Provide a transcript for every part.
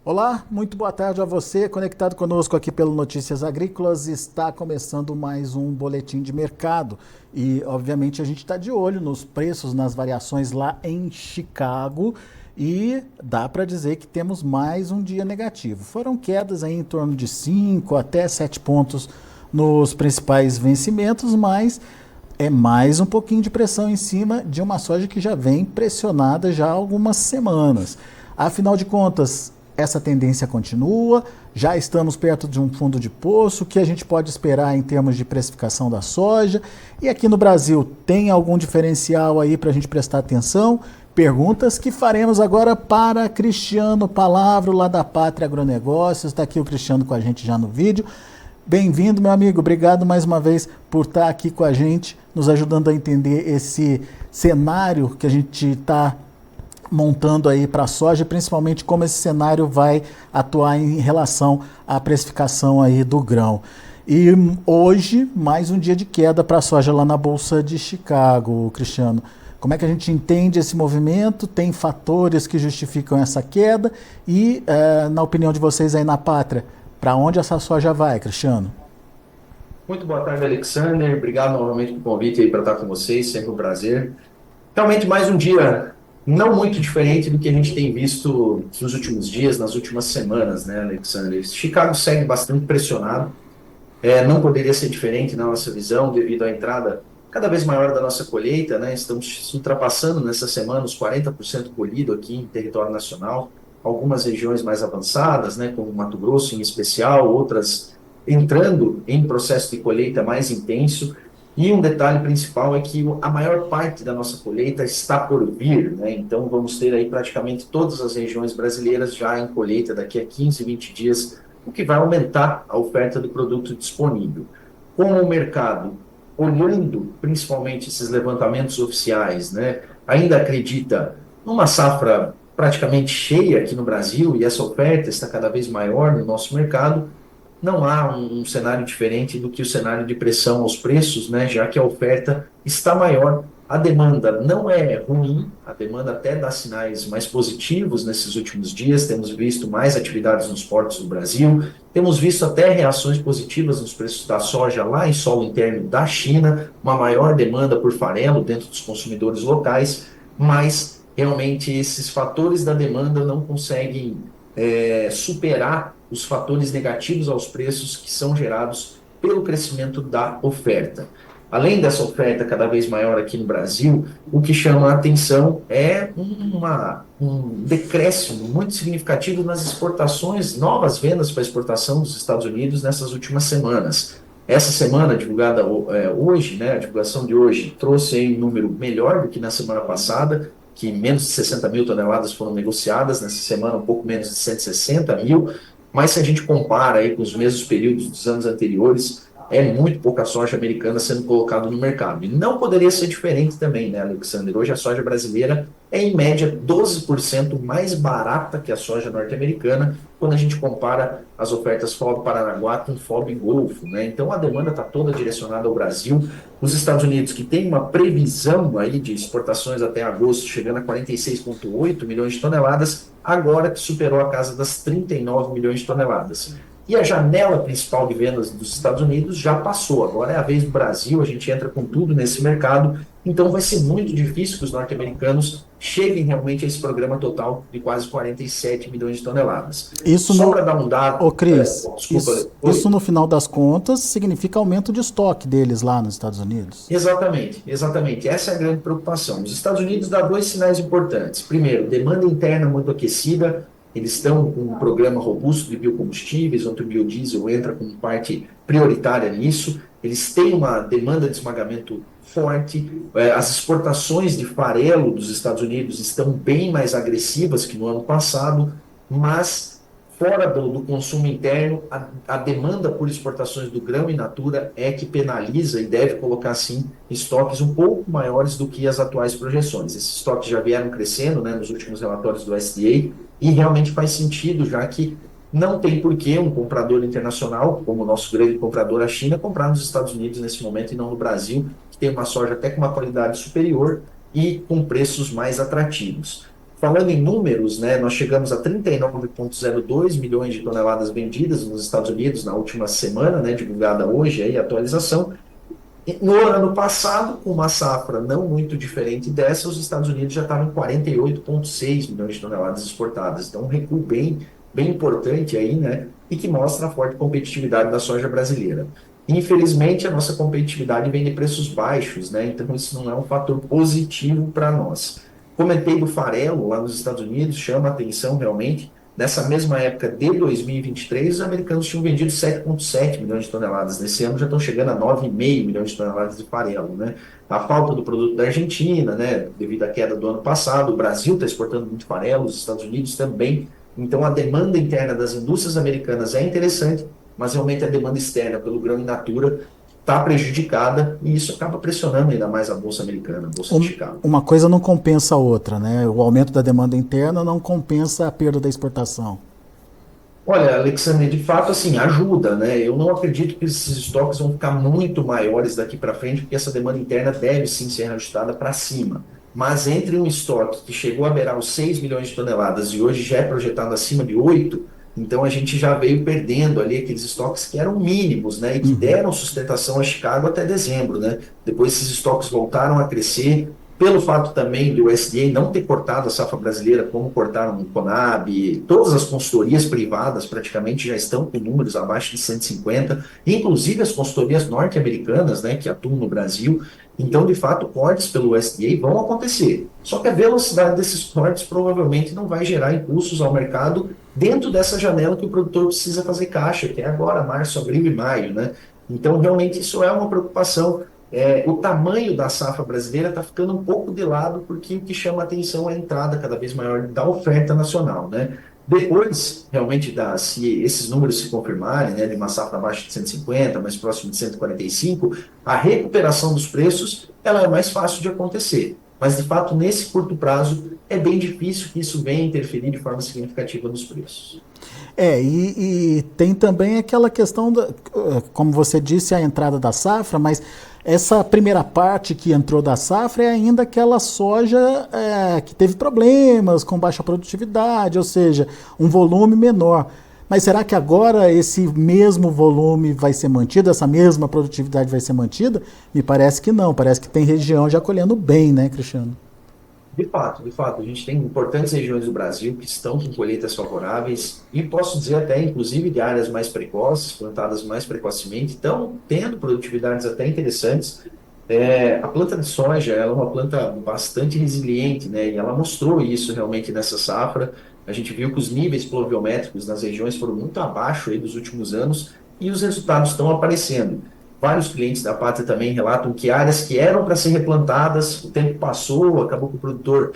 Olá, muito boa tarde a você, conectado conosco aqui pelo Notícias Agrícolas. Está começando mais um boletim de mercado e, obviamente, a gente está de olho nos preços, nas variações lá em Chicago e dá para dizer que temos mais um dia negativo. Foram quedas aí em torno de 5 até 7 pontos nos principais vencimentos, mas é mais um pouquinho de pressão em cima de uma soja que já vem pressionada já há algumas semanas. Afinal de contas, essa tendência continua, já estamos perto de um fundo de poço, o que a gente pode esperar em termos de precificação da soja? E aqui no Brasil, tem algum diferencial aí para a gente prestar atenção? Perguntas que faremos agora para Cristiano Palavro, lá da Pátria Agronegócios. Está aqui o Cristiano com a gente já no vídeo. Bem-vindo, meu amigo. Obrigado mais uma vez por estar aqui com a gente, nos ajudando a entender esse cenário que a gente está montando aí para a soja, principalmente como esse cenário vai atuar em relação à precificação aí do grão. E hoje, mais um dia de queda para a soja lá na Bolsa de Chicago, Cristiano. Como é que a gente entende esse movimento? Tem fatores que justificam essa queda? E, na opinião de vocês aí na Pátria, para onde essa soja vai, Cristiano? Muito boa tarde, Alexander. Obrigado novamente pelo convite aí para estar com vocês, sempre um prazer. Realmente mais um dia não muito diferente do que a gente tem visto nos últimos dias, nas últimas semanas, né, Alexander? Chicago segue bastante pressionado, não poderia ser diferente na nossa visão devido à entrada cada vez maior da nossa colheita, né? Estamos ultrapassando nessa semana os 40% colhido aqui em território nacional, algumas regiões mais avançadas, né, como Mato Grosso em especial, outras entrando em processo de colheita mais intenso. E um detalhe principal é que a maior parte da nossa colheita está por vir, né? Então vamos ter aí praticamente todas as regiões brasileiras já em colheita daqui a 15, 20 dias, o que vai aumentar a oferta do produto disponível. Como o mercado, olhando principalmente esses levantamentos oficiais, né, ainda acredita numa safra praticamente cheia aqui no Brasil e essa oferta está cada vez maior no nosso mercado, não há um cenário diferente do que o cenário de pressão aos preços, né, já que a oferta está maior. A demanda não é ruim, a demanda até dá sinais mais positivos nesses últimos dias. Temos visto mais atividades nos portos do Brasil, temos visto até reações positivas nos preços da soja lá em solo interno da China, uma maior demanda por farelo dentro dos consumidores locais, mas realmente esses fatores da demanda não conseguem superar os fatores negativos aos preços que são gerados pelo crescimento da oferta. Além dessa oferta cada vez maior aqui no Brasil, o que chama a atenção é um decréscimo muito significativo nas exportações, novas vendas para exportação dos Estados Unidos nessas últimas semanas. Essa semana, divulgada hoje, né, a divulgação de hoje, trouxe aí um número melhor do que na semana passada, que menos de 60 mil toneladas foram negociadas, nessa semana um pouco menos de 160 mil, mas se a gente compara aí com os mesmos períodos dos anos anteriores, é muito pouca soja americana sendo colocada no mercado. E não poderia ser diferente também, né, Alexander? Hoje a soja brasileira é, em média, 12% mais barata que a soja norte-americana, quando a gente compara as ofertas FOB Paranaguá com FOB Golfo, né? Então a demanda está toda direcionada ao Brasil. Os Estados Unidos, que tem uma previsão aí de exportações até agosto, chegando a 46,8 milhões de toneladas, agora que superou a casa das 39 milhões de toneladas. E a janela principal de vendas dos Estados Unidos já passou. Agora é a vez do Brasil, a gente entra com tudo nesse mercado. Então vai ser muito difícil que os norte-americanos cheguem realmente a esse programa total de quase 47 milhões de toneladas. Isso Só no... para dar um dado... Ô, Cris, desculpa. isso no final das contas significa aumento de estoque deles lá nos Estados Unidos. Exatamente, exatamente. Essa é a grande preocupação. Os Estados Unidos dá dois sinais importantes. Primeiro, demanda interna muito aquecida. Eles estão com um programa robusto de biocombustíveis, onde o biodiesel entra como parte prioritária nisso. Eles têm uma demanda de esmagamento forte. As exportações de farelo dos Estados Unidos estão bem mais agressivas que no ano passado, mas fora do consumo interno, a demanda por exportações do grão in natura é que penaliza e deve colocar, sim, estoques um pouco maiores do que as atuais projeções. Esses estoques já vieram crescendo, né, nos últimos relatórios do USDA, e realmente faz sentido, já que não tem por que um comprador internacional, como o nosso grande comprador, a China, comprar nos Estados Unidos nesse momento e não no Brasil, que tem uma soja até com uma qualidade superior e com preços mais atrativos. Falando em números, né, nós chegamos a 39,02 milhões de toneladas vendidas nos Estados Unidos na última semana, né, divulgada hoje, aí, a atualização. No ano passado, com uma safra não muito diferente dessa, os Estados Unidos já estavam em 48,6 milhões de toneladas exportadas. Então, um recuo bem importante aí, né? E que mostra a forte competitividade da soja brasileira. Infelizmente, a nossa competitividade vem de preços baixos, né? Então, isso não é um fator positivo para nós. Comentei do farelo lá nos Estados Unidos, chama a atenção realmente. Nessa mesma época de 2023, os americanos tinham vendido 7,7 milhões de toneladas. Nesse ano já estão chegando a 9,5 milhões de toneladas de farelo, né? A falta do produto da Argentina, né, devido à queda do ano passado, o Brasil está exportando muito farelo, os Estados Unidos também. Então, a demanda interna das indústrias americanas é interessante, mas realmente a demanda externa pelo grão in natura está prejudicada e isso acaba pressionando ainda mais a Bolsa Americana, a Bolsa de Chicago. Uma coisa não compensa a outra, né? O aumento da demanda interna não compensa a perda da exportação. Olha, Alexandre, de fato, assim, ajuda, né? Eu não acredito que esses estoques vão ficar muito maiores daqui para frente, porque essa demanda interna deve sim ser ajustada para cima. Mas entre um estoque que chegou a beirar os 6 milhões de toneladas e hoje já é projetado acima de 8, então a gente já veio perdendo ali aqueles estoques que eram mínimos, né? E que deram sustentação a Chicago até dezembro, né? Depois esses estoques voltaram a crescer, pelo fato também do USDA não ter cortado a safra brasileira, como cortaram o Conab, todas as consultorias privadas praticamente já estão com números abaixo de 150, inclusive as consultorias norte-americanas, né, que atuam no Brasil. Então, de fato, cortes pelo USDA vão acontecer. Só que a velocidade desses cortes provavelmente não vai gerar impulsos ao mercado dentro dessa janela que o produtor precisa fazer caixa, que é agora, março, abril e maio, né? Então, realmente, isso é uma preocupação. O tamanho da safra brasileira está ficando um pouco de lado, porque o que chama a atenção é a entrada cada vez maior da oferta nacional, né? Depois, realmente, se esses números se confirmarem, né, de uma safra abaixo de 150, mais próximo de 145, a recuperação dos preços ela é mais fácil de acontecer. Mas, de fato, nesse curto prazo, é bem difícil que isso venha interferir de forma significativa nos preços. E tem também aquela questão, como você disse, a entrada da safra, mas essa primeira parte que entrou da safra é ainda aquela soja que teve problemas, com baixa produtividade, ou seja, um volume menor. Mas será que agora esse mesmo volume vai ser mantido, essa mesma produtividade vai ser mantida? Me parece que não, parece que tem região já colhendo bem, né, Cristiano? De fato, a gente tem importantes regiões do Brasil que estão com colheitas favoráveis e posso dizer até, inclusive, de áreas mais precoces, plantadas mais precocemente, estão tendo produtividades até interessantes. A planta de soja, ela é uma planta bastante resiliente, né? E ela mostrou isso realmente nessa safra. A gente viu que os níveis pluviométricos nas regiões foram muito abaixo aí dos últimos anos e os resultados estão aparecendo. Vários clientes da Pátria também relatam que áreas que eram para ser replantadas, o tempo passou, acabou que o produtor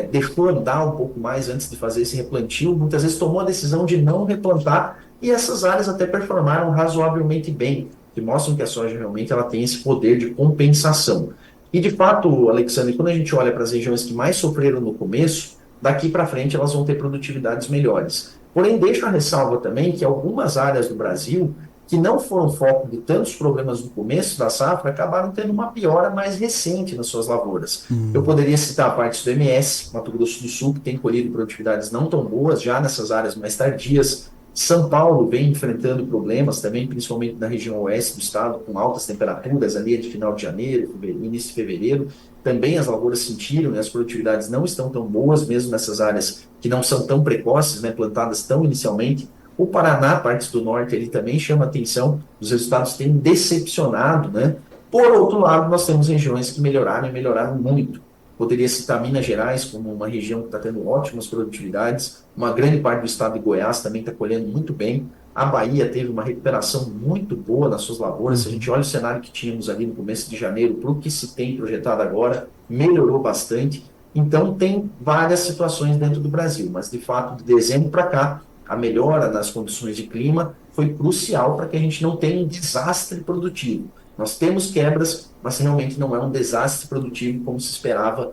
deixou andar um pouco mais antes de fazer esse replantio, muitas vezes tomou a decisão de não replantar e essas áreas até performaram razoavelmente bem, que mostram que a soja realmente ela tem esse poder de compensação. E de fato, Alexandre, quando a gente olha para as regiões que mais sofreram no começo, daqui para frente elas vão ter produtividades melhores. Porém, deixo a ressalva também que algumas áreas do Brasil que não foram foco de tantos problemas no começo da safra, acabaram tendo uma piora mais recente nas suas lavouras. Eu poderia citar partes do MS, Mato Grosso do Sul, que tem colhido produtividades não tão boas, já nessas áreas mais tardias. São Paulo vem enfrentando problemas também, principalmente na região oeste do estado, com altas temperaturas ali de final de janeiro, início de fevereiro. Também as lavouras sentiram, né, as produtividades não estão tão boas, mesmo nessas áreas que não são tão precoces, né, plantadas tão inicialmente. O Paraná, partes do norte, ele também chama atenção, os resultados têm decepcionado, né? Por outro lado, nós temos regiões que melhoraram e melhoraram muito. Poderia citar Minas Gerais como uma região que está tendo ótimas produtividades, uma grande parte do estado de Goiás também está colhendo muito bem. A Bahia teve uma recuperação muito boa nas suas lavouras. Se a gente olha o cenário que tínhamos ali no começo de janeiro para o que se tem projetado agora, melhorou bastante. Então, tem várias situações dentro do Brasil, mas de fato, de dezembro para cá, a melhora nas condições de clima foi crucial para que a gente não tenha um desastre produtivo. Nós temos quebras, mas realmente não é um desastre produtivo como se esperava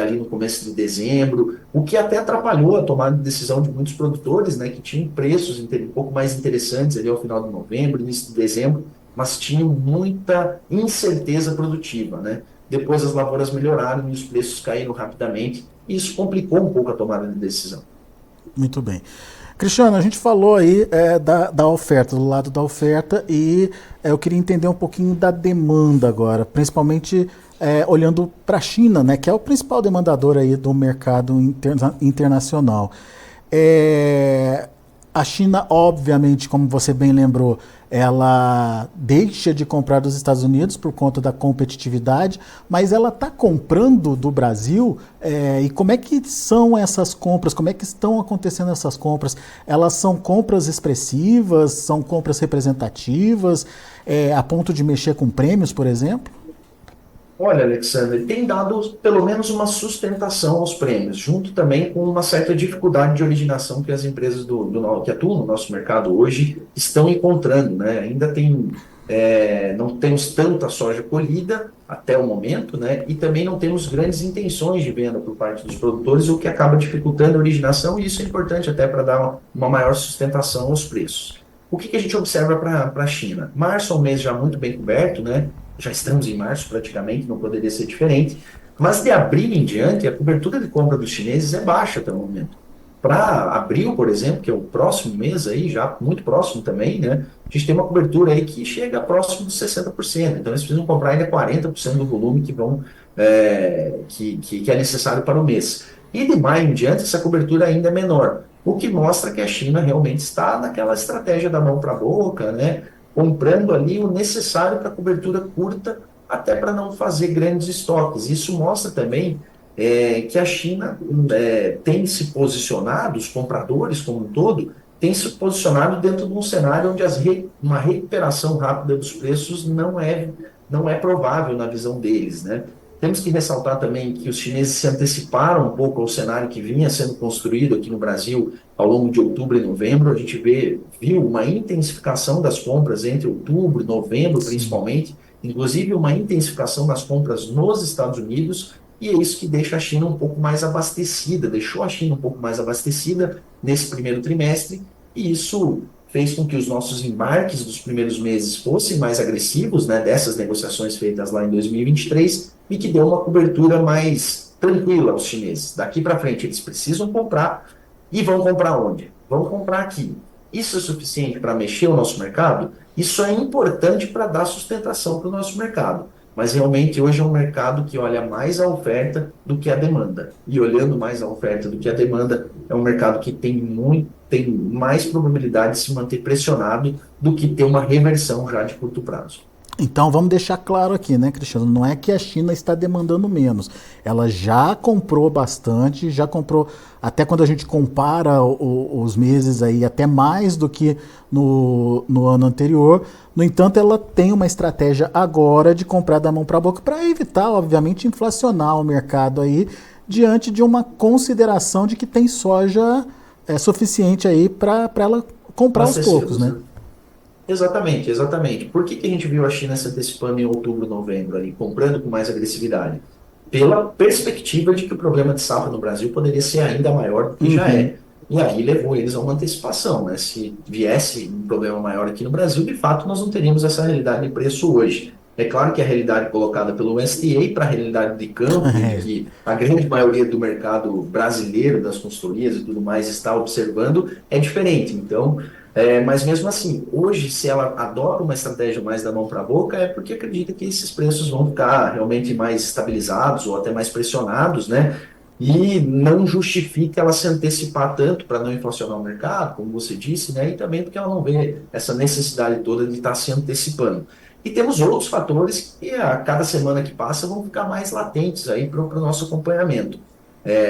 ali no começo de dezembro, o que até atrapalhou a tomada de decisão de muitos produtores, né, que tinham preços um pouco mais interessantes ali ao final de novembro, início de dezembro, mas tinham muita incerteza produtiva, né? depois as lavouras melhoraram e os preços caíram rapidamente, e isso complicou um pouco a tomada de decisão. Muito bem. Cristiano, a gente falou aí da oferta, do lado da oferta, e eu queria entender um pouquinho da demanda agora, principalmente olhando para a China, né, que é o principal demandador aí do mercado internacional. A China, obviamente, como você bem lembrou, ela deixa de comprar dos Estados Unidos por conta da competitividade, mas ela está comprando do Brasil. E como é que são essas compras? Como é que estão acontecendo essas compras? Elas são compras expressivas? São compras representativas? A ponto de mexer com prêmios, por exemplo? Olha, Alexandre, tem dado pelo menos uma sustentação aos prêmios, junto também com uma certa dificuldade de originação que as empresas que atuam no nosso mercado hoje estão encontrando, né? Ainda não temos tanta soja colhida até o momento, né? E também não temos grandes intenções de venda por parte dos produtores, o que acaba dificultando a originação, e isso é importante até para dar uma maior sustentação aos preços. O que a gente observa para a China? Março é um mês já muito bem coberto, né? Já estamos em março praticamente, não poderia ser diferente. Mas de abril em diante, a cobertura de compra dos chineses é baixa até o momento. Para abril, por exemplo, que é o próximo mês aí, já muito próximo também, né? A gente tem uma cobertura aí que chega próximo dos 60%. Então, eles precisam comprar ainda 40% do volume que é necessário para o mês. E de maio em diante, essa cobertura ainda é menor, o que mostra que a China realmente está naquela estratégia da mão para a boca, né? Comprando ali o necessário para cobertura curta, até para não fazer grandes estoques. Isso mostra também que a China tem se posicionado, os compradores como um todo, têm se posicionado dentro de um cenário onde uma recuperação rápida dos preços não é provável na visão deles, né? Temos que ressaltar também que os chineses se anteciparam um pouco ao cenário que vinha sendo construído aqui no Brasil ao longo de outubro e novembro. A gente viu uma intensificação das compras entre outubro e novembro, principalmente, inclusive uma intensificação das compras nos Estados Unidos, e é isso que deixa a China um pouco mais abastecida, deixou a China um pouco mais abastecida nesse primeiro trimestre, e isso fez com que os nossos embarques dos primeiros meses fossem mais agressivos, né, dessas negociações feitas lá em 2023, e que deu uma cobertura mais tranquila aos chineses. Daqui para frente eles precisam comprar, e vão comprar onde? Vão comprar aqui. Isso é suficiente para mexer o nosso mercado? Isso é importante para dar sustentação para o nosso mercado. Mas realmente hoje é um mercado que olha mais a oferta do que a demanda. E olhando mais a oferta do que a demanda, é um mercado que tem mais probabilidade de se manter pressionado do que ter uma reversão já de curto prazo. Então vamos deixar claro aqui, né, Cristiano? Não é que a China está demandando menos. Ela já comprou bastante, já comprou, até quando a gente compara os meses aí, até mais do que no ano anterior. No entanto, ela tem uma estratégia agora de comprar da mão para a boca para evitar, obviamente, inflacionar o mercado aí, diante de uma consideração de que tem soja suficiente aí para ela comprar aos poucos, né? Exatamente, exatamente. Por que a gente viu a China se antecipando em outubro, novembro, ali, comprando com mais agressividade? Pela perspectiva de que o problema de safra no Brasil poderia ser ainda maior do que já é. E aí levou eles a uma antecipação, né? Se viesse um problema maior aqui no Brasil, de fato nós não teríamos essa realidade de preço hoje. É claro que a realidade colocada pelo USDA para a realidade de campo, que a grande maioria do mercado brasileiro, das consultorias e tudo mais, está observando, é diferente. Então, mas mesmo assim, hoje, se ela adota uma estratégia mais da mão para a boca, é porque acredita que esses preços vão ficar realmente mais estabilizados ou até mais pressionados, né? E não justifica ela se antecipar tanto para não inflacionar o mercado, como você disse, né? E também porque ela não vê essa necessidade toda de estar se antecipando. E temos outros fatores que a cada semana que passa vão ficar mais latentes aí para o nosso acompanhamento.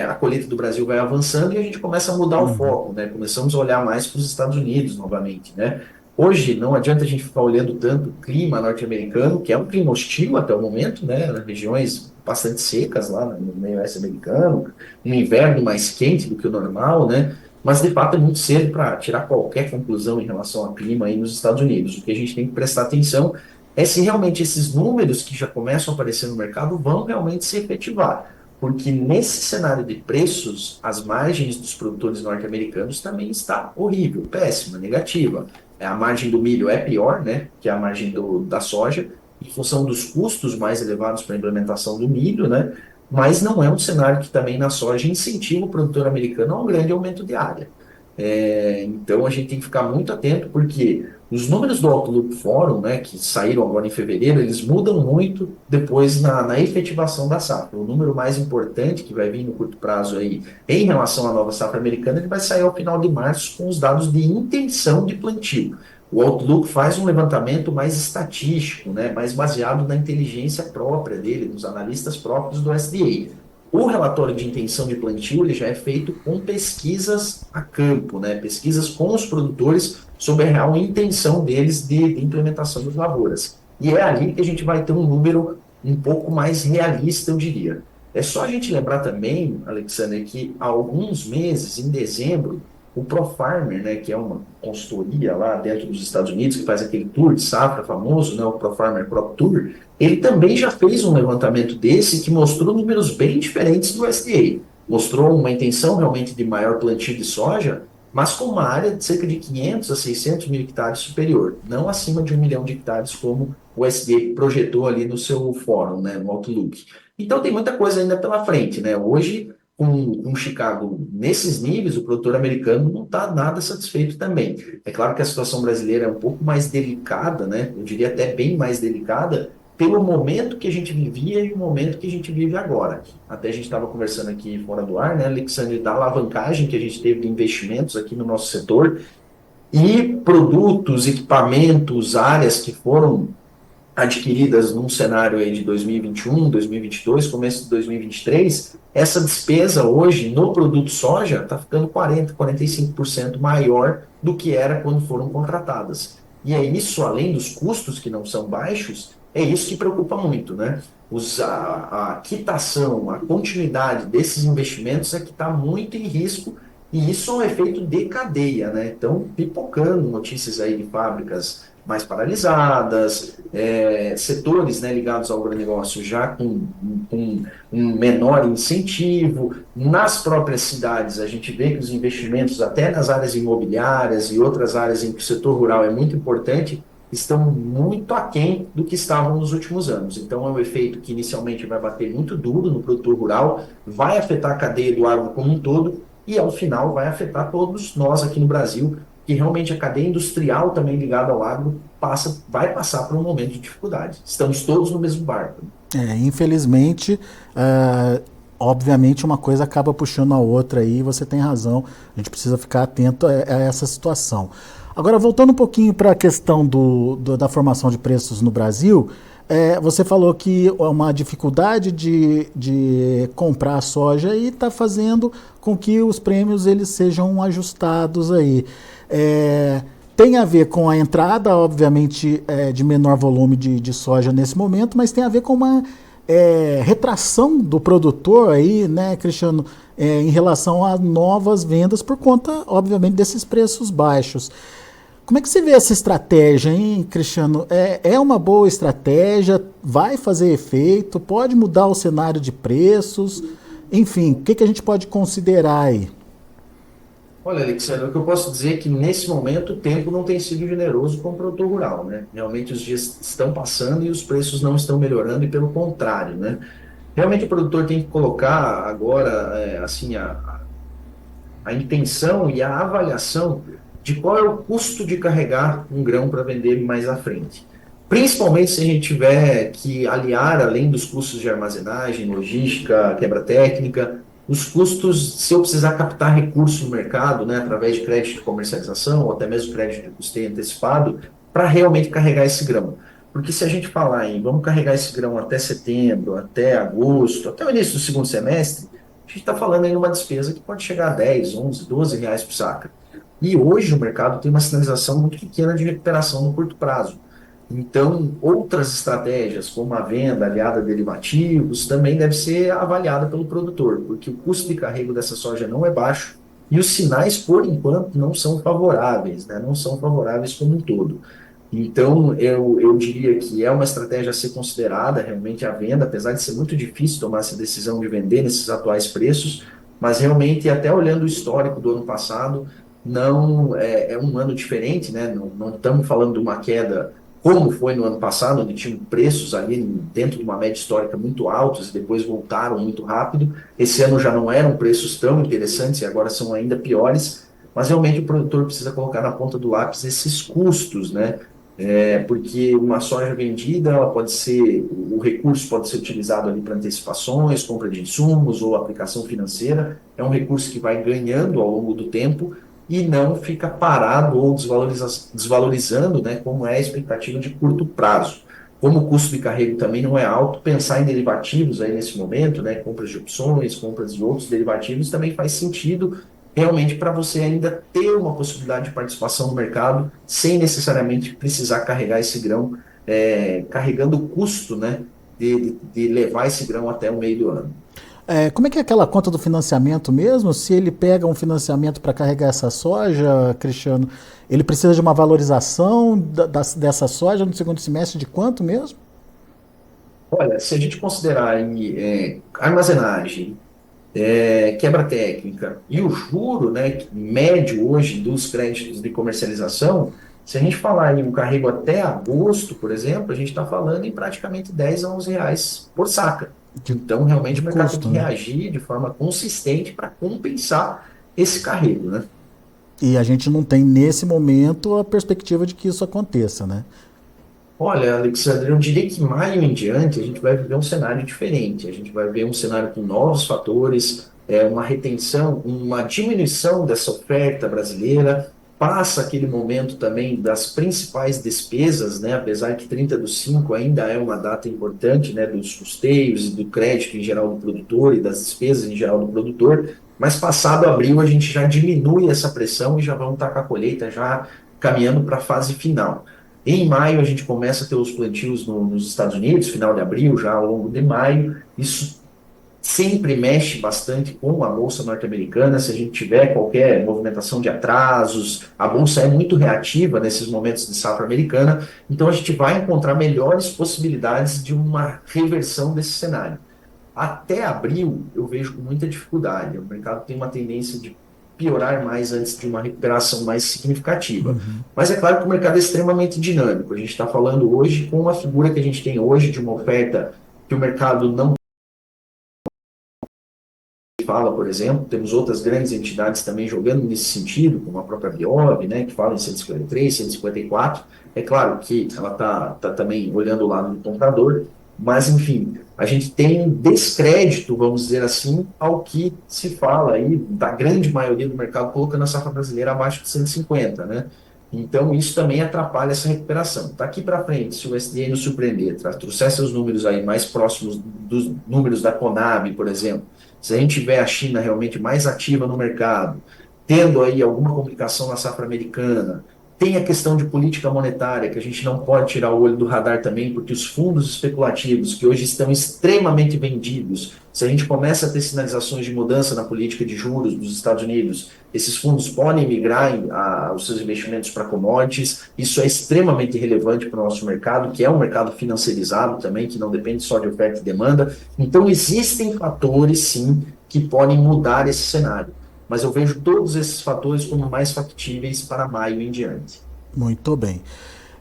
A colheita do Brasil vai avançando e a gente começa a mudar o foco, né? Começamos a olhar mais para os Estados Unidos novamente, né? Hoje não adianta a gente ficar olhando tanto o clima norte-americano, que é um clima hostil até o momento, né? Nas regiões bastante secas lá no meio oeste americano, um inverno mais quente do que o normal, né? Mas de fato é muito cedo para tirar qualquer conclusão em relação ao clima aí nos Estados Unidos. O que a gente tem que prestar atenção é se realmente esses números que já começam a aparecer no mercado vão realmente se efetivar. Porque nesse cenário de preços, as margens dos produtores norte-americanos também está horrível, péssima, negativa. A margem do milho é pior, né, que a margem da soja, em função dos custos mais elevados para a implementação do milho, né? Mas não é um cenário que também na soja incentiva o produtor americano a um grande aumento de área. Então a gente tem que ficar muito atento, porque os números do Outlook Forum, né, que saíram agora em fevereiro, eles mudam muito depois na efetivação da safra. O número mais importante que vai vir no curto prazo aí, em relação à nova safra americana, ele vai sair ao final de março com os dados de intenção de plantio. O Outlook faz um levantamento mais estatístico, né, mais baseado na inteligência própria dele, dos analistas próprios do SDA. O relatório de intenção de plantio ele já é feito com pesquisas a campo, né? Pesquisas com os produtores sobre a real intenção deles de implementação das lavouras. E é ali que a gente vai ter um número um pouco mais realista, eu diria. É só a gente lembrar também, Alexander, que há alguns meses, em dezembro, o ProFarmer, né, que é uma consultoria lá dentro dos Estados Unidos, que faz aquele tour de safra famoso, né, o ProFarmer Crop Tour, ele também já fez um levantamento desse que mostrou números bem diferentes do USDA. Mostrou uma intenção realmente de maior plantio de soja, mas com uma área de cerca de 500 a 600 mil hectares superior, não acima de 1 milhão de hectares, como o USDA projetou ali no seu fórum, né, no Outlook. Então tem muita coisa ainda pela frente, né? Hoje, com Chicago nesses níveis, o produtor americano não está nada satisfeito também. É claro que a situação brasileira é um pouco mais delicada, né? Eu diria até bem mais delicada, pelo momento que a gente vivia e o momento que a gente vive agora. Até a gente estava conversando aqui fora do ar, né, Alexandre, da alavancagem que a gente teve de investimentos aqui no nosso setor e produtos, equipamentos, áreas que foram adquiridas num cenário aí de 2021, 2022, começo de 2023, essa despesa hoje no produto soja está ficando 40%, 45% maior do que era quando foram contratadas. E é isso, além dos custos que não são baixos, é isso que preocupa muito, né? A quitação, a continuidade desses investimentos é que está muito em risco, e isso é um efeito de cadeia, né? Então, pipocando notícias aí de fábricas mais paralisadas, setores, né, ligados ao agronegócio já com um menor incentivo. Nas próprias cidades, a gente vê que os investimentos, até nas áreas imobiliárias e outras áreas em que o setor rural é muito importante, estão muito aquém do que estavam nos últimos anos. Então, é um efeito que inicialmente vai bater muito duro no produtor rural, vai afetar a cadeia do agro como um todo, e ao final vai afetar todos nós aqui no Brasil, que realmente a cadeia industrial também ligada ao agro vai passar por um momento de dificuldade. Estamos todos no mesmo barco. Infelizmente, obviamente uma coisa acaba puxando a outra aí, você tem razão, a gente precisa ficar atento a essa situação. Agora, voltando um pouquinho para a questão da formação de preços no Brasil, você falou que uma dificuldade de comprar soja e está fazendo com que os prêmios eles sejam ajustados aí. Tem a ver com a entrada, obviamente, de menor volume de soja nesse momento, mas tem a ver com uma retração do produtor aí, né, Cristiano, em relação a novas vendas por conta, obviamente, desses preços baixos. Como é que você vê essa estratégia, hein, Cristiano? É uma boa estratégia? Vai fazer efeito? Pode mudar o cenário de preços? Enfim, o que a gente pode considerar aí? Olha, Alexandre, o que eu posso dizer é que nesse momento o tempo não tem sido generoso com o produtor rural, né? Realmente os dias estão passando e os preços não estão melhorando, e pelo contrário, né? Realmente o produtor tem que colocar agora, assim, a intenção e a avaliação de qual é o custo de carregar um grão para vender mais à frente. Principalmente se a gente tiver que aliar, além dos custos de armazenagem, logística, quebra técnica, os custos, se eu precisar captar recurso no mercado, né, através de crédito de comercialização ou até mesmo crédito de custeio antecipado, para realmente carregar esse grão. Porque se a gente falar em vamos carregar esse grão até setembro, até agosto, até o início do segundo semestre, a gente está falando aí de uma despesa que pode chegar a 10, 11, 12 reais por saca. E hoje o mercado tem uma sinalização muito pequena de recuperação no curto prazo. Então, outras estratégias, como a venda aliada a derivativos, também deve ser avaliada pelo produtor, porque o custo de carrego dessa soja não é baixo e os sinais, por enquanto, não são favoráveis, né? Não são favoráveis como um todo. Então, eu diria que é uma estratégia a ser considerada, realmente, a venda, apesar de ser muito difícil tomar essa decisão de vender nesses atuais preços, mas realmente, até olhando o histórico do ano passado, não é um ano diferente, né? Não estamos falando de uma queda como foi no ano passado, onde tinham preços ali dentro de uma média histórica muito altos e depois voltaram muito rápido. Esse ano já não eram preços tão interessantes e agora são ainda piores, mas realmente o produtor precisa colocar na ponta do lápis esses custos, né? Porque uma soja vendida, ela pode ser, o recurso pode ser utilizado ali para antecipações, compra de insumos ou aplicação financeira. É um recurso que vai ganhando ao longo do tempo e não fica parado ou desvalorizando, né, como é a expectativa de curto prazo. Como o custo de carrego também não é alto, pensar em derivativos aí nesse momento, né, compras de opções, compras de outros derivativos, também faz sentido realmente para você ainda ter uma possibilidade de participação no mercado sem necessariamente precisar carregar esse grão, carregando o custo, né, de levar esse grão até o meio do ano. Como é que é aquela conta do financiamento mesmo? Se ele pega um financiamento para carregar essa soja, Cristiano, ele precisa de uma valorização dessa soja no segundo semestre de quanto mesmo? Olha, se a gente considerar armazenagem, quebra técnica e o juro, né, médio hoje dos créditos de comercialização, se a gente falar em um carrego até agosto, por exemplo, a gente está falando em praticamente 10 a 11 reais por saca. De, Então, realmente, de o mercado tem custo, que né? reagir de forma consistente para compensar esse carrego, né? E a gente não tem nesse momento a perspectiva de que isso aconteça, né? Olha, Alexandre, eu diria que maio em diante a gente vai viver um cenário diferente. A gente vai ver um cenário com novos fatores, uma retenção, uma diminuição dessa oferta brasileira. Passa aquele momento também das principais despesas, né? Apesar que 30/5 ainda é uma data importante, né? Dos custeios e do crédito em geral do produtor e das despesas em geral do produtor. Mas passado abril a gente já diminui essa pressão e já vamos estar com a colheita já caminhando para a fase final. Em maio, a gente começa a ter os plantios nos Estados Unidos, final de abril, já ao longo de maio. Isso sempre mexe bastante com a bolsa norte-americana. Se a gente tiver qualquer movimentação de atrasos, a bolsa é muito reativa nesses momentos de safra americana. Então, a gente vai encontrar melhores possibilidades de uma reversão desse cenário. Até abril, eu vejo com muita dificuldade. O mercado tem uma tendência de piorar mais antes de uma recuperação mais significativa. Uhum. Mas é claro que o mercado é extremamente dinâmico. A gente está falando hoje com uma figura que a gente tem hoje de uma oferta que o mercado não fala, por exemplo, temos outras grandes entidades também jogando nesse sentido, como a própria Biov, né, que fala em 153, 154. É claro que ela tá também olhando o lado do comprador, mas, enfim, a gente tem um descrédito, vamos dizer assim, ao que se fala aí, da grande maioria do mercado, colocando a safra brasileira abaixo de 150, né? Então, isso também atrapalha essa recuperação. Daqui para frente, se o SDA nos surpreender, trouxer seus números aí mais próximos dos números da Conab, por exemplo, se a gente tiver a China realmente mais ativa no mercado, tendo aí alguma complicação na safra americana, tem a questão de política monetária, que a gente não pode tirar o olho do radar também, porque os fundos especulativos, que hoje estão extremamente vendidos, se a gente começa a ter sinalizações de mudança na política de juros dos Estados Unidos, esses fundos podem migrar os seus investimentos para commodities. Isso é extremamente relevante para o nosso mercado, que é um mercado financiarizado também, que não depende só de oferta e demanda. Então, existem fatores, sim, que podem mudar esse cenário. Mas eu vejo todos esses fatores como mais factíveis para maio em diante. Muito bem.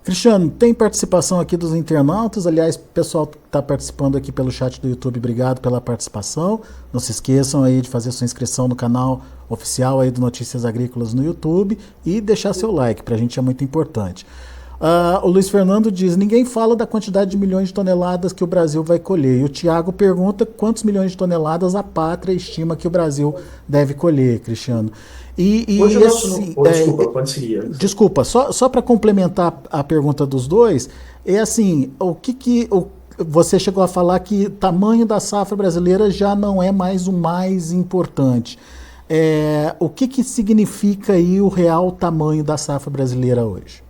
Cristiano, tem participação aqui dos internautas. Aliás, pessoal que está participando aqui pelo chat do YouTube, obrigado pela participação. Não se esqueçam aí de fazer sua inscrição no canal oficial aí do Notícias Agrícolas no YouTube e deixar seu like, para a gente é muito importante. O Luiz Fernando diz, ninguém fala da quantidade de milhões de toneladas que o Brasil vai colher. E o Tiago pergunta quantos milhões de toneladas a pátria estima que o Brasil deve colher, Cristiano. Hoje o nosso... desculpa, pode seguir. Desculpa, só para complementar a pergunta dos dois, é assim, você chegou a falar que tamanho da safra brasileira já não é mais o mais importante. O que significa aí o real tamanho da safra brasileira hoje?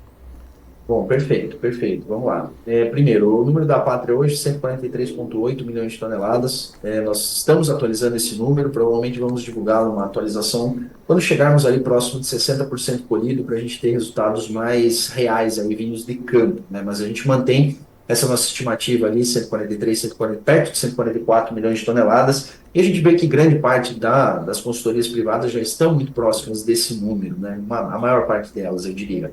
Bom, perfeito, perfeito. Vamos lá. Primeiro, o número da pátria hoje, 143,8 milhões de toneladas. Nós estamos atualizando esse número, provavelmente vamos divulgar uma atualização quando chegarmos ali próximo de 60% colhido, para a gente ter resultados mais reais aí vindos de campo, né? Mas a gente mantém essa nossa estimativa ali, 143, 140, perto de 144 milhões de toneladas, e a gente vê que grande parte das consultorias privadas já estão muito próximas desse número, né? A maior parte delas, eu diria.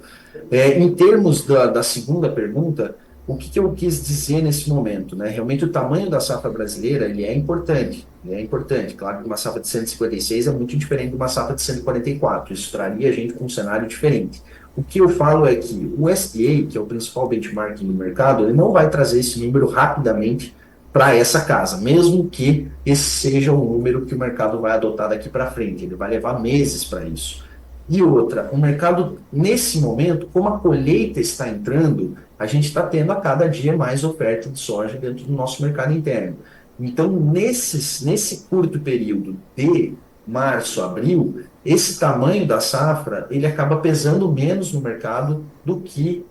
Em termos da segunda pergunta, o que eu quis dizer nesse momento, né? Realmente o tamanho da safra brasileira, ele é importante. Ele é importante. Claro que uma safra de 156 é muito diferente de uma safra de 144. Isso traria a gente com um cenário diferente. O que eu falo é que o SDA, que é o principal benchmarking do mercado, ele não vai trazer esse número rapidamente para essa casa, mesmo que esse seja o número que o mercado vai adotar daqui para frente. Ele vai levar meses para isso. E outra, o mercado, nesse momento, como a colheita está entrando, a gente está tendo a cada dia mais oferta de soja dentro do nosso mercado interno. Então, nesse curto período de março, abril, esse tamanho da safra, ele acaba pesando menos no mercado do que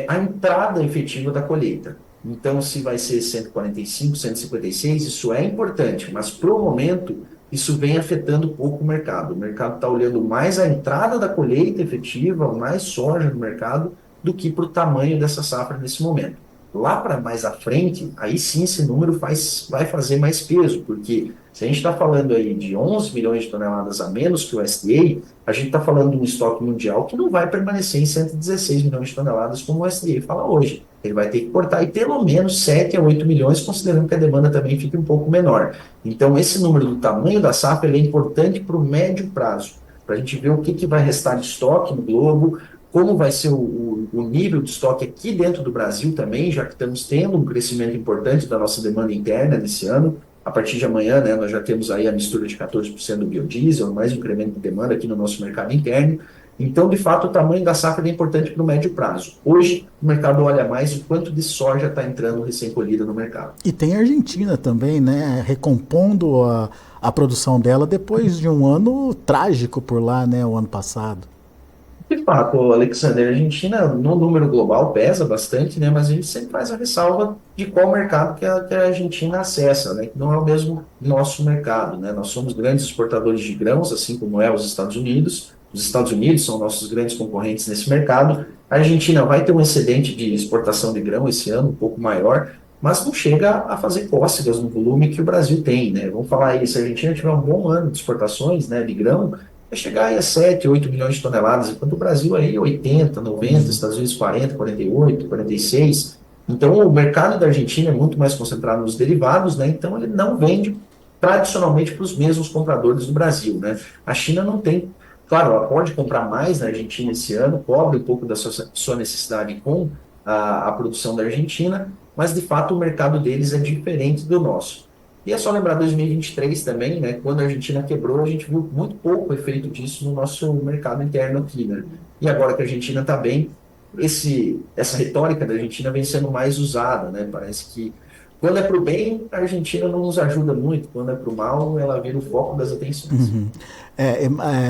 a entrada efetiva da colheita. Então, se vai ser 145, 156, isso é importante, mas para o momento isso vem afetando um pouco o mercado. O mercado está olhando mais a entrada da colheita efetiva, mais soja no mercado, do que para o tamanho dessa safra nesse momento. Lá para mais à frente, aí sim esse número vai fazer mais peso, porque se a gente está falando aí de 11 milhões de toneladas a menos que o SDA, a gente está falando de um estoque mundial que não vai permanecer em 116 milhões de toneladas como o SDA fala hoje. Ele vai ter que cortar aí pelo menos 7 a 8 milhões, considerando que a demanda também fica um pouco menor. Então, esse número do tamanho da safra ele é importante para o médio prazo, para a gente ver o que vai restar de estoque no globo, como vai ser o nível de estoque aqui dentro do Brasil também, já que estamos tendo um crescimento importante da nossa demanda interna nesse ano. A partir de amanhã, né, nós já temos aí a mistura de 14% do biodiesel, mais um incremento de demanda aqui no nosso mercado interno. Então, de fato, o tamanho da safra é importante para o médio prazo. Hoje, o mercado olha mais o quanto de soja está entrando recém-colhida no mercado. E tem a Argentina também, né, recompondo a produção dela depois de um ano trágico por lá, né, o ano passado. De fato, Alexander, a Argentina, no número global, pesa bastante, né? Mas a gente sempre faz a ressalva de qual mercado que a Argentina acessa, né? Que não é o mesmo nosso mercado, né? Nós somos grandes exportadores de grãos, assim como é os Estados Unidos. Os Estados Unidos são nossos grandes concorrentes nesse mercado. A Argentina vai ter um excedente de exportação de grão esse ano, um pouco maior, mas não chega a fazer cócegas no volume que o Brasil tem, né? Vamos falar aí, se a Argentina tiver um bom ano de exportações, né, de grão, vai chegar aí a 7, 8 milhões de toneladas, enquanto o Brasil aí 80, 90, Estados Unidos 40, 48, 46. Então, o mercado da Argentina é muito mais concentrado nos derivados, né? Então, ele não vende tradicionalmente para os mesmos compradores do Brasil, né? A China não tem, claro, ela pode comprar mais na Argentina esse ano, cobre um pouco da sua necessidade com a produção da Argentina, mas, de fato, o mercado deles é diferente do nosso. E é só lembrar 2023 também, né? Quando a Argentina quebrou, a gente viu muito pouco efeito disso no nosso mercado interno aqui, né? E agora que a Argentina está bem, essa retórica da Argentina vem sendo mais usada, né? Parece que quando é para o bem, a Argentina não nos ajuda muito, quando é para o mal, ela vira o foco das atenções. Uhum.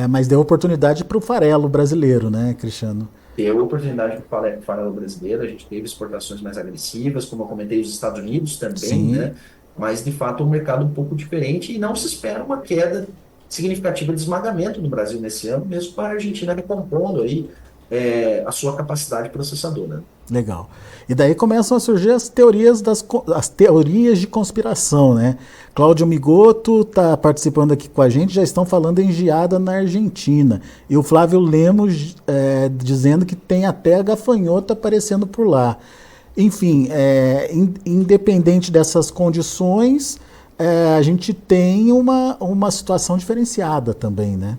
Mas deu oportunidade para o farelo brasileiro, né, Cristiano? Deu oportunidade para o farelo brasileiro, a gente teve exportações mais agressivas, como eu comentei, os Estados Unidos também, Sim. né? Mas, de fato, um mercado um pouco diferente e não se espera uma queda significativa de esmagamento no Brasil nesse ano, mesmo com a Argentina recompondo aí a sua capacidade processadora. Legal. E daí começam a surgir as teorias de conspiração, né? Cláudio Migoto está participando aqui com a gente, já estão falando em geada na Argentina. E o Flávio Lemos dizendo que tem até a gafanhota aparecendo por lá. Enfim, independente dessas condições, a gente tem uma situação diferenciada também, né?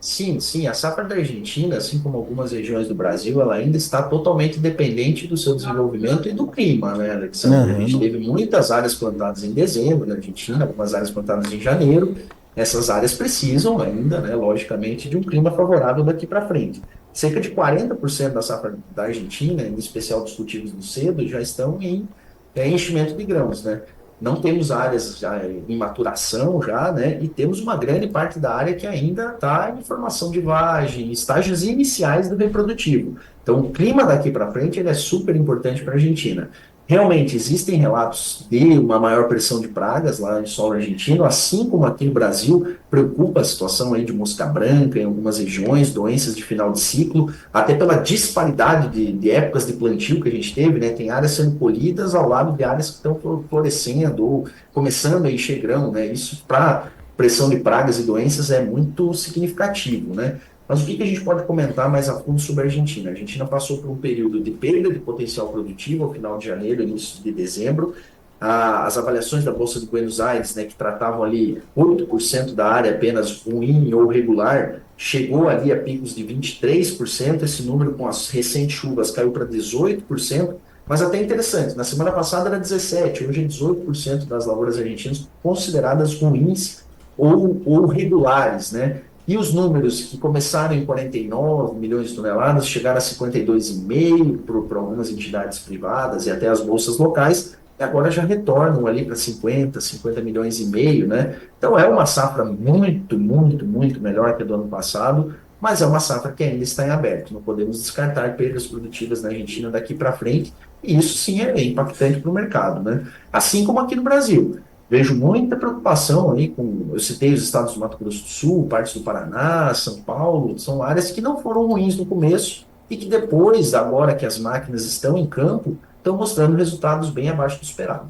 Sim, sim, a safra da Argentina, assim como algumas regiões do Brasil, ela ainda está totalmente dependente do seu desenvolvimento e do clima, né, Alexandre? A gente teve muitas áreas plantadas em dezembro na Argentina, algumas áreas plantadas em janeiro. Essas áreas precisam ainda, né, logicamente, de um clima favorável daqui para frente. Cerca de 40% da safra da Argentina, em especial dos cultivos do cedo, já estão em enchimento de grãos, né? Não temos áreas já em maturação já, né? E temos uma grande parte da área que ainda está em formação de vagem, estágios iniciais do reprodutivo. Então, o clima daqui para frente ele é super importante para a Argentina. Realmente, existem relatos de uma maior pressão de pragas lá em solo argentino, assim como aqui no Brasil, preocupa a situação aí de mosca branca em algumas regiões, doenças de final de ciclo, até pela disparidade de épocas de plantio que a gente teve, né? Tem áreas sendo colhidas ao lado de áreas que estão florescendo ou começando a encher grão, né? Isso para pressão de pragas e doenças é muito significativo, né? Mas o que a gente pode comentar mais a fundo sobre a Argentina? A Argentina passou por um período de perda de potencial produtivo ao final de janeiro, início de dezembro. As avaliações da Bolsa de Buenos Aires, né, que tratavam ali 8% da área apenas ruim ou regular, chegou ali a picos de 23%. Esse número, com as recentes chuvas, caiu para 18%. Mas até interessante, na semana passada era 17%, hoje é 18% das lavouras argentinas consideradas ruins ou regulares, né? E os números que começaram em 49 milhões de toneladas chegaram a 52,5 para algumas entidades privadas e até as bolsas locais, e agora já retornam ali para 50 milhões e meio, né? Então é uma safra muito, muito, muito melhor que a do ano passado, mas é uma safra que ainda está em aberto. Não podemos descartar perdas produtivas na Argentina daqui para frente, e isso sim é impactante para o mercado, né? Assim como aqui no Brasil. Vejo muita preocupação aí com, eu citei os estados do Mato Grosso do Sul, partes do Paraná, São Paulo, são áreas que não foram ruins no começo e que depois, agora que as máquinas estão em campo, estão mostrando resultados bem abaixo do esperado.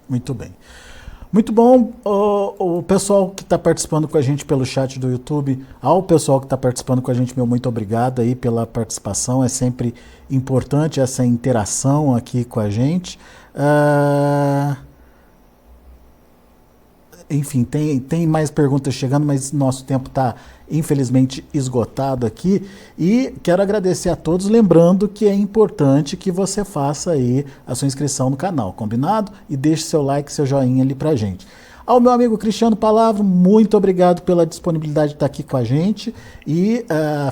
Muito bem. Muito bom, o pessoal que está participando com a gente pelo chat do YouTube, ao pessoal que está participando com a gente, meu muito obrigado aí pela participação, é sempre importante essa interação aqui com a gente. Enfim, tem mais perguntas chegando, mas nosso tempo está infelizmente esgotado aqui. E quero agradecer a todos, lembrando que é importante que você faça aí a sua inscrição no canal, combinado? E deixe seu like, seu joinha ali pra gente. Ao meu amigo Cristiano Palavro, muito obrigado pela disponibilidade de estar aqui com a gente e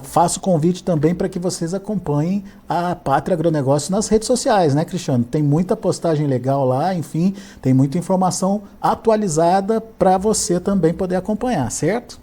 faço convite também para que vocês acompanhem a Pátria Agronegócio nas redes sociais, né, Cristiano? Tem muita postagem legal lá, enfim, tem muita informação atualizada para você também poder acompanhar, certo?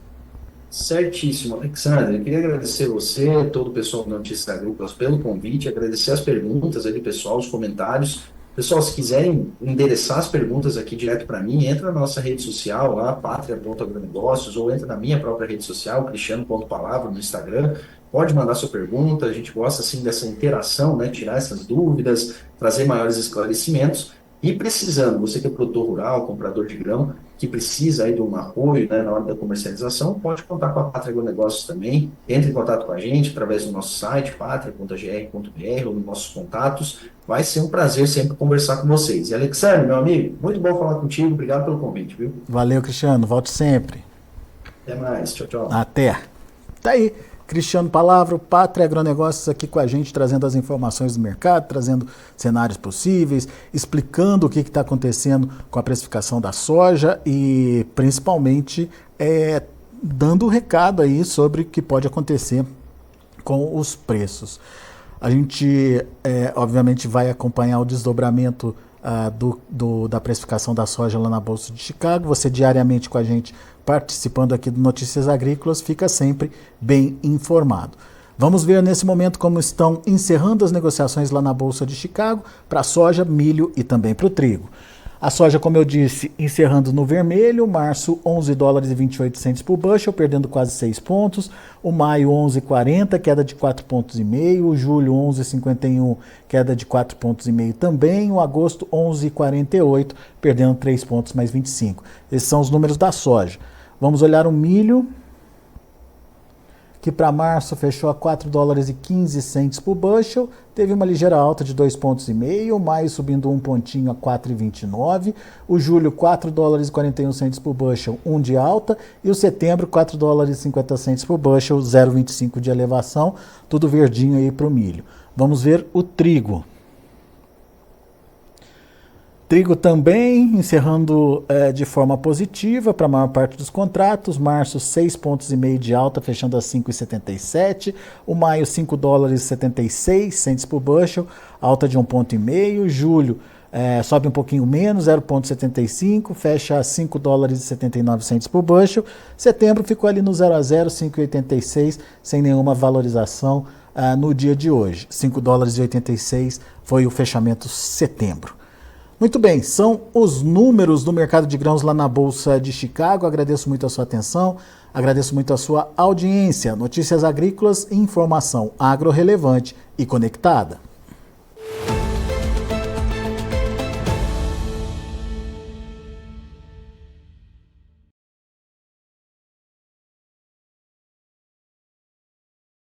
Certíssimo, Alexandre. Eu queria agradecer você, todo o pessoal do Notícias Agrícolas pelo convite, agradecer as perguntas ali, pessoal, os comentários. Pessoal, se quiserem endereçar as perguntas aqui direto para mim, entra na nossa rede social, lá, Pátria.agronegócios, ou entra na minha própria rede social, Cristiano.palavra, no Instagram. Pode mandar sua pergunta, a gente gosta, assim, dessa interação, né, tirar essas dúvidas, trazer maiores esclarecimentos. E precisando, você que é produtor rural, comprador de grão, que precisa aí de um apoio, né, na hora da comercialização, pode contar com a Pátria Agronegócios também. Entre em contato com a gente através do nosso site, patria.gr.br, ou nos nossos contatos. Vai ser um prazer sempre conversar com vocês. E Alexandre, meu amigo, muito bom falar contigo. Obrigado pelo convite, viu? Valeu, Cristiano. Volte sempre. Até mais. Tchau, tchau. Até. Tá aí. Cristiano Palavra, Pátria Agronegócios aqui com a gente, trazendo as informações do mercado, trazendo cenários possíveis, explicando o que está acontecendo com a precificação da soja e principalmente dando o recado aí sobre o que pode acontecer com os preços. A gente, obviamente, vai acompanhar o desdobramento da precificação da soja lá na Bolsa de Chicago. Você diariamente com a gente participando aqui do Notícias Agrícolas, fica sempre bem informado. Vamos ver nesse momento como estão encerrando as negociações lá na Bolsa de Chicago para soja, milho e também para o trigo. A soja, como eu disse, encerrando no vermelho, março 11 dólares e 28 centes por bushel, perdendo quase 6 pontos. O maio 11,40, queda de 4,5 pontos. O julho 11,51, queda de 4,5 pontos também. O agosto 11,48, perdendo 3 pontos mais 25. Esses são os números da soja. Vamos olhar o milho, que para março fechou a 4 dólares e 15 centes por bushel, teve uma ligeira alta de 2,5 pontos, o maio subindo 1 pontinho a 4,29, o julho 4 dólares e 41 centes por bushel, 1 de alta, e o setembro 4 dólares e 50 centes por bushel, 0,25 de elevação, tudo verdinho aí para o milho. Vamos ver o trigo. Trigo também encerrando de forma positiva para a maior parte dos contratos. Março, 6,5 pontos de alta, fechando a 5,77. O maio, 5 dólares e 76 centes por bushel, alta de 1,5 ponto. Julho, sobe um pouquinho menos, 0,75, fecha a 5 dólares e 79 centes por bushel. Setembro ficou ali no 0 a 0, 5,86, sem nenhuma valorização no dia de hoje. 5 dólares e 86 foi o fechamento setembro. Muito bem, são os números do mercado de grãos lá na Bolsa de Chicago. Agradeço muito a sua atenção, agradeço muito a sua audiência. Notícias agrícolas, informação agro relevante e conectada.